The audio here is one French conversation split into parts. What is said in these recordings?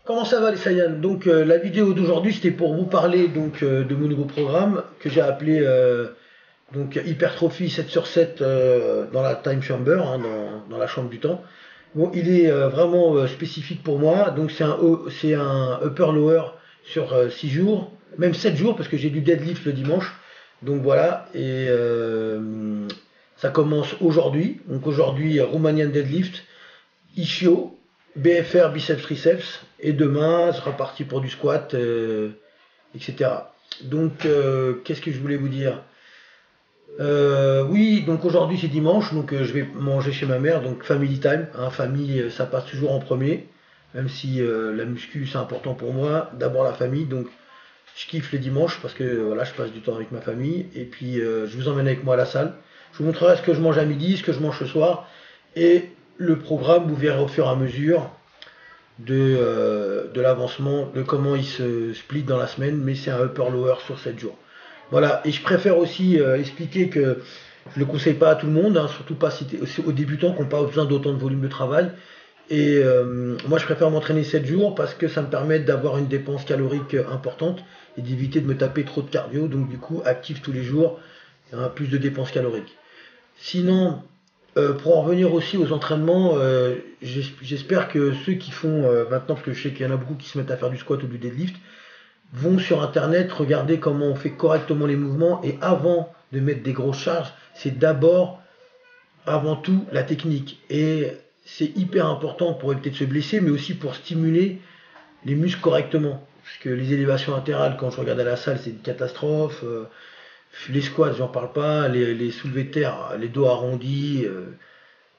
Comment ça va les Saiyans? Donc la vidéo d'aujourd'hui c'était pour vous parler de mon nouveau programme que j'ai appelé Hypertrophy 7 sur 7 dans la Time Chamber, hein, dans la chambre du temps. Bon, il est vraiment spécifique pour moi, donc c'est un upper lower sur 6 jours, même 7 jours parce que j'ai du deadlift le dimanche. Donc voilà, et ça commence aujourd'hui. Donc aujourd'hui Romanian deadlift, ischio, BFR, biceps, triceps, et demain, ce sera parti pour du squat, etc. Donc, qu'est-ce que je voulais vous dire? Oui, donc aujourd'hui c'est dimanche, donc je vais manger chez ma mère, donc family time, hein, famille, ça passe toujours en premier, même si la muscu c'est important pour moi, d'abord la famille, donc je kiffe les dimanches parce que voilà, je passe du temps avec ma famille, et puis je vous emmène avec moi à la salle, je vous montrerai ce que je mange à midi, ce que je mange ce soir, et le programme, vous verrez au fur et à mesure de l'avancement, de comment il se split dans la semaine, mais c'est un upper-lower sur 7 jours. Voilà, et je préfère aussi expliquer que je ne le conseille pas à tout le monde, hein, surtout pas aux débutants qui n'ont pas besoin d'autant de volume de travail. Et moi je préfère m'entraîner 7 jours parce que ça me permet d'avoir une dépense calorique importante et d'éviter de me taper trop de cardio, donc du coup actif tous les jours, hein, plus de dépenses caloriques. Sinon, pour en revenir aussi aux entraînements, j'espère que ceux qui font maintenant, parce que je sais qu'il y en a beaucoup qui se mettent à faire du squat ou du deadlift, vont sur internet regarder comment on fait correctement les mouvements, et avant de mettre des grosses charges, c'est d'abord, avant tout, la technique. Et c'est hyper important pour éviter de se blesser, mais aussi pour stimuler les muscles correctement. Parce que les élévations latérales, quand je regarde à la salle, c'est une catastrophe. Les squats, j'en parle pas, les soulevés de terre, les dos arrondis.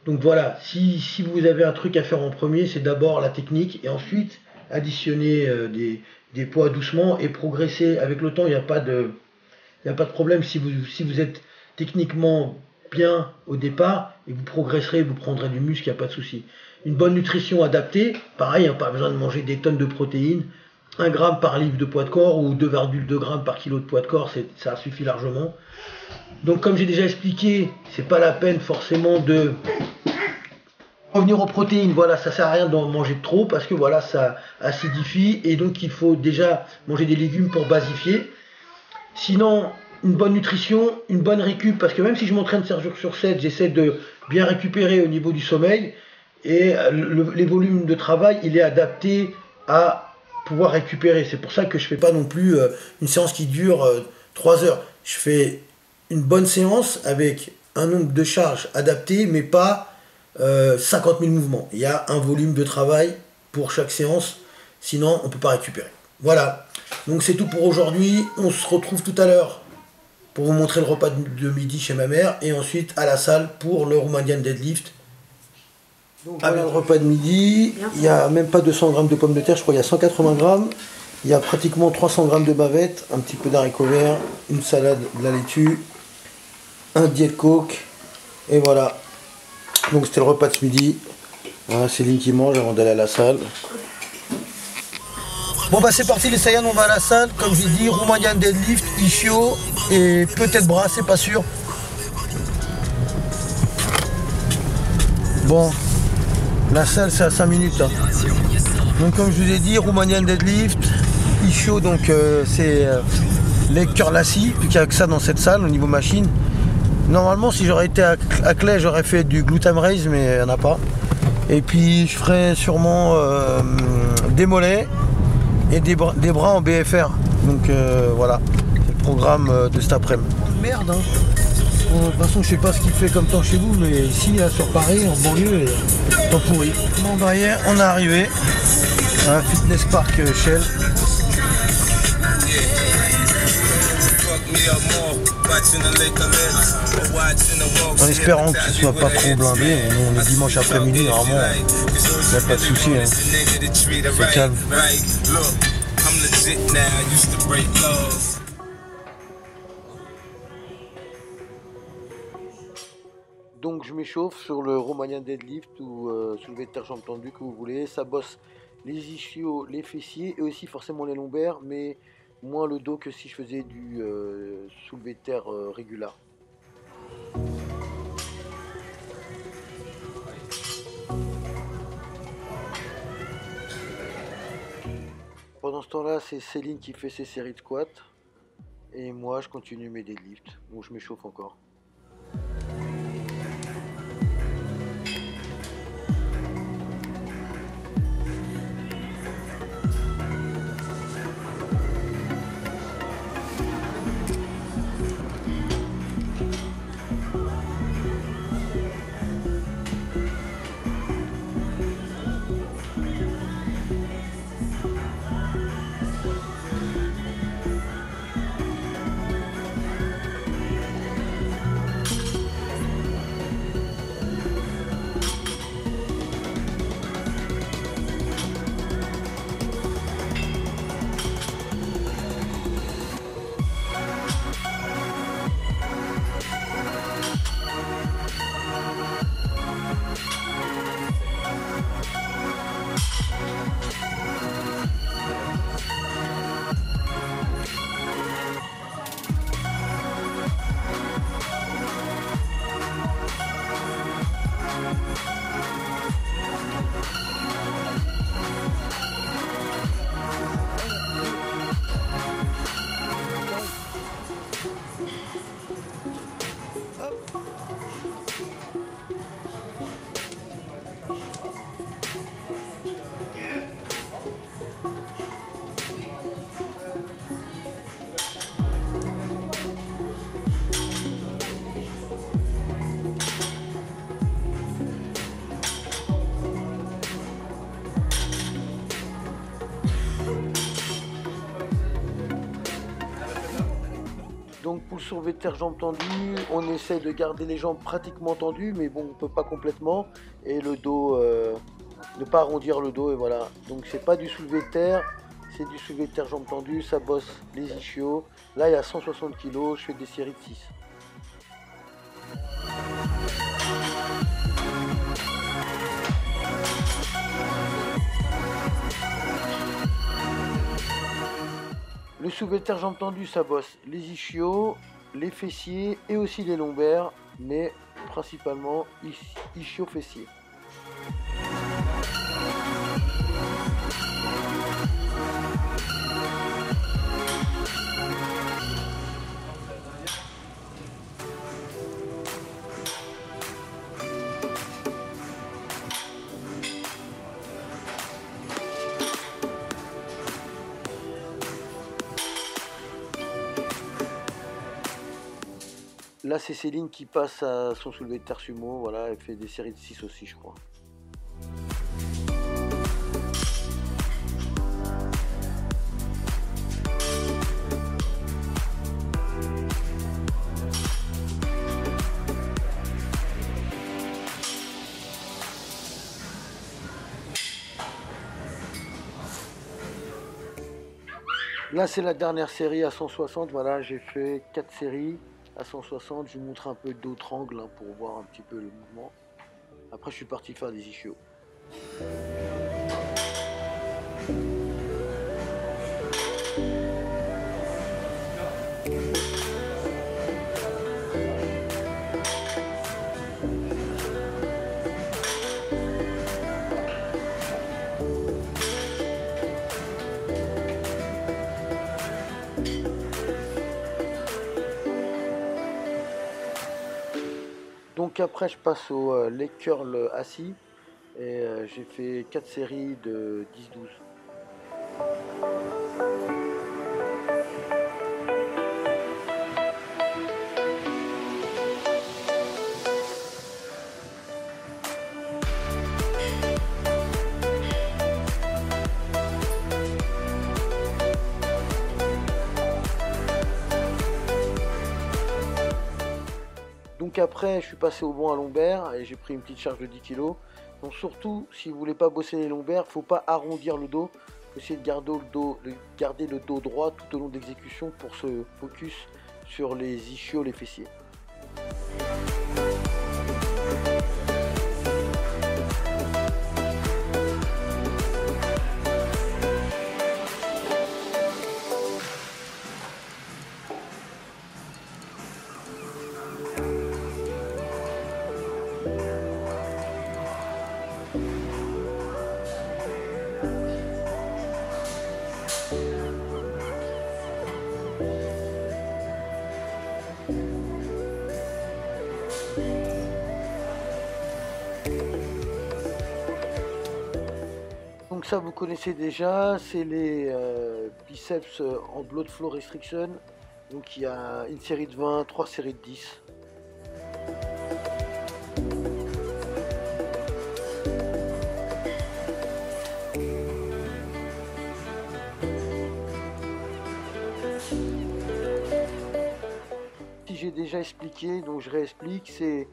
Donc voilà, si vous avez un truc à faire en premier, c'est d'abord la technique et ensuite additionner des poids doucement et progresser avec le temps. Il n'y a pas de problème si vous êtes techniquement bien au départ et vous progresserez, vous prendrez du muscle, il n'y a pas de souci. Une bonne nutrition adaptée, pareil, hein, pas besoin de manger des tonnes de protéines. 1 gramme par livre de poids de corps ou 2,2 grammes par kilo de poids de corps, ça suffit largement. Donc comme j'ai déjà expliqué, c'est pas la peine forcément de revenir aux protéines. Voilà, ça sert à rien d'en manger trop parce que voilà, ça acidifie, et donc il faut déjà manger des légumes pour basifier. Sinon, une bonne nutrition, une bonne récup, parce que même si je m'entraîne 7 jours sur 7, j'essaie de bien récupérer au niveau du sommeil, et les volumes de travail, il est adapté à pouvoir récupérer. C'est pour ça que je fais pas non plus une séance qui dure 3 heures. Je fais une bonne séance avec un nombre de charges adapté, mais pas 50 000 mouvements. Il y a un volume de travail pour chaque séance, sinon on ne peut pas récupérer. Voilà, donc c'est tout pour aujourd'hui. On se retrouve tout à l'heure pour vous montrer le repas de midi chez ma mère, et ensuite à la salle pour le Romanian deadlift. Donc voilà le repas de midi, il n'y a même pas 200 grammes de pommes de terre, je crois qu'il y a 180 grammes. Il y a pratiquement 300 grammes de bavettes, un petit peu d'haricots verts, une salade, de la laitue, un diet coke, et voilà. Donc c'était le repas de ce midi. Voilà, Céline qui mange avant d'aller à la salle. Bon bah c'est parti les Saiyans, on va à la salle, comme j'ai dit, Romanian deadlift, ischio et peut-être bras, c'est pas sûr. Bon, la salle c'est à 5 minutes. Hein. Donc comme je vous ai dit, Romanian deadlift, ischio, donc c'est leg curl assis, puis qu'il n'y a que ça dans cette salle au niveau machine. Normalement si j'aurais été à Clay, j'aurais fait du glute raise, mais il n'y en a pas. Et puis je ferai sûrement des mollets et des bras en BFR. Donc voilà, c'est le programme de cet après-midi. Merde, hein. Bon, de toute façon, je sais pas ce qu'il fait comme temps chez vous, mais ici, là, sur Paris, en banlieue, temps pourri. Bon, bah, hier, on est arrivé à un fitness park Shell. En espérant que ce soit pas trop blindé, on est dimanche après-midi, normalement, il n'y a pas de souci, hein. C'est calme. Donc je m'échauffe sur le Romanian deadlift ou soulevé de terre jambes tendues que vous voulez. Ça bosse les ischios, les fessiers et aussi forcément les lombaires, mais moins le dos que si je faisais du soulevé de terre régulier. Pendant ce temps-là, c'est Céline qui fait ses séries de squats. Et moi, je continue mes deadlifts. Bon, je m'échauffe encore. Donc pour le soulevé de terre jambes tendues, on essaie de garder les jambes pratiquement tendues, mais bon, on peut pas complètement. Et le dos, ne pas arrondir le dos, et voilà. Donc c'est pas du soulevé de terre, c'est du soulevé de terre jambes tendues, ça bosse les ischios. Là il y a 160 kg, je fais des séries de 6. Le soulevé de terre jambes tendues, ça bosse les ischios, les fessiers et aussi les lombaires, mais principalement ischios fessiers. Là, c'est Céline qui passe à son soulevé de terre sumo. Voilà, elle fait des séries de 6 aussi, je crois. Là, c'est la dernière série à 160. Voilà, j'ai fait 4 séries à 160. Je vous montre un peu d'autres angles pour voir un petit peu le mouvement. Après, je suis parti faire des ischios. Donc après je passe au leg curl assis et j'ai fait 4 séries de 10-12. Donc après, je suis passé au banc à lombaire et j'ai pris une petite charge de 10 kg. Donc surtout, si vous voulez pas bosser les lombaires, faut pas arrondir le dos. Faut essayer de garder le dos droit tout au long de l'exécution pour se focus sur les ischios, les fessiers. Donc ça vous connaissez déjà, c'est les biceps en blood flow restriction. Donc il y a une série de 20, 3 séries de 10. Si j'ai déjà expliqué, donc je réexplique, c'est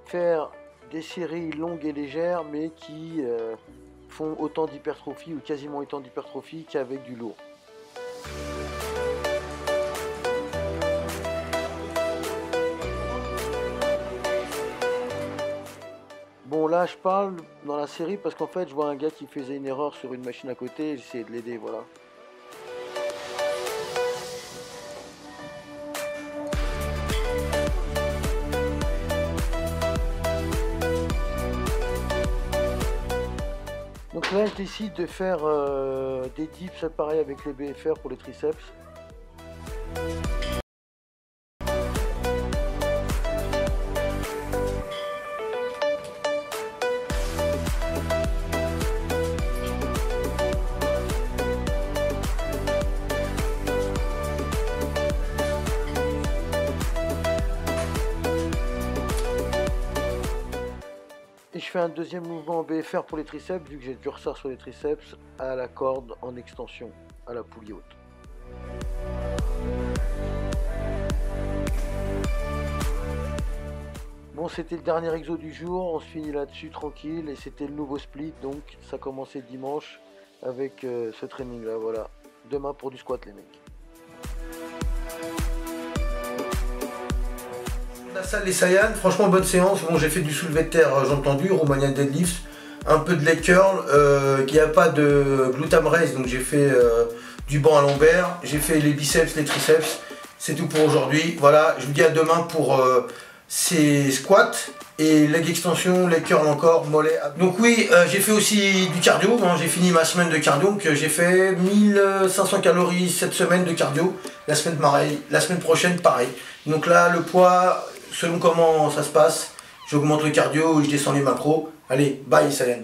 faire des séries longues et légères mais qui font autant d'hypertrophie ou quasiment autant d'hypertrophie qu'avec du lourd. Bon là je parle dans la série parce qu'en fait je vois un gars qui faisait une erreur sur une machine à côté et j'essayais de l'aider, voilà. Donc là je décide de faire des dips pareil avec les BFR pour les triceps. Et je fais un deuxième mouvement en BFR pour les triceps, vu que j'ai du ressort sur les triceps, à la corde en extension, à la poulie haute. Bon, c'était le dernier exo du jour, on se finit là-dessus tranquille, et c'était le nouveau split, donc ça commençait dimanche avec ce training là, voilà. Demain pour du squat les mecs. La salle des Saiyan, franchement bonne séance. Bon, j'ai fait du soulevé de terre, j'ai entendu, Romanian deadlift, un peu de leg curl, il n'y a pas de glutam raise, donc j'ai fait du banc à lombaire, j'ai fait les biceps, les triceps, c'est tout pour aujourd'hui. Voilà, je vous dis à demain pour ces squats et leg extension, leg curl encore, mollet. Donc oui, j'ai fait aussi du cardio, hein, j'ai fini ma semaine de cardio, donc j'ai fait 1500 calories cette semaine de cardio, la semaine pareil, la semaine prochaine pareil. Donc là, le poids, selon comment ça se passe, j'augmente le cardio et je descends les macros. Allez, bye Saiyan.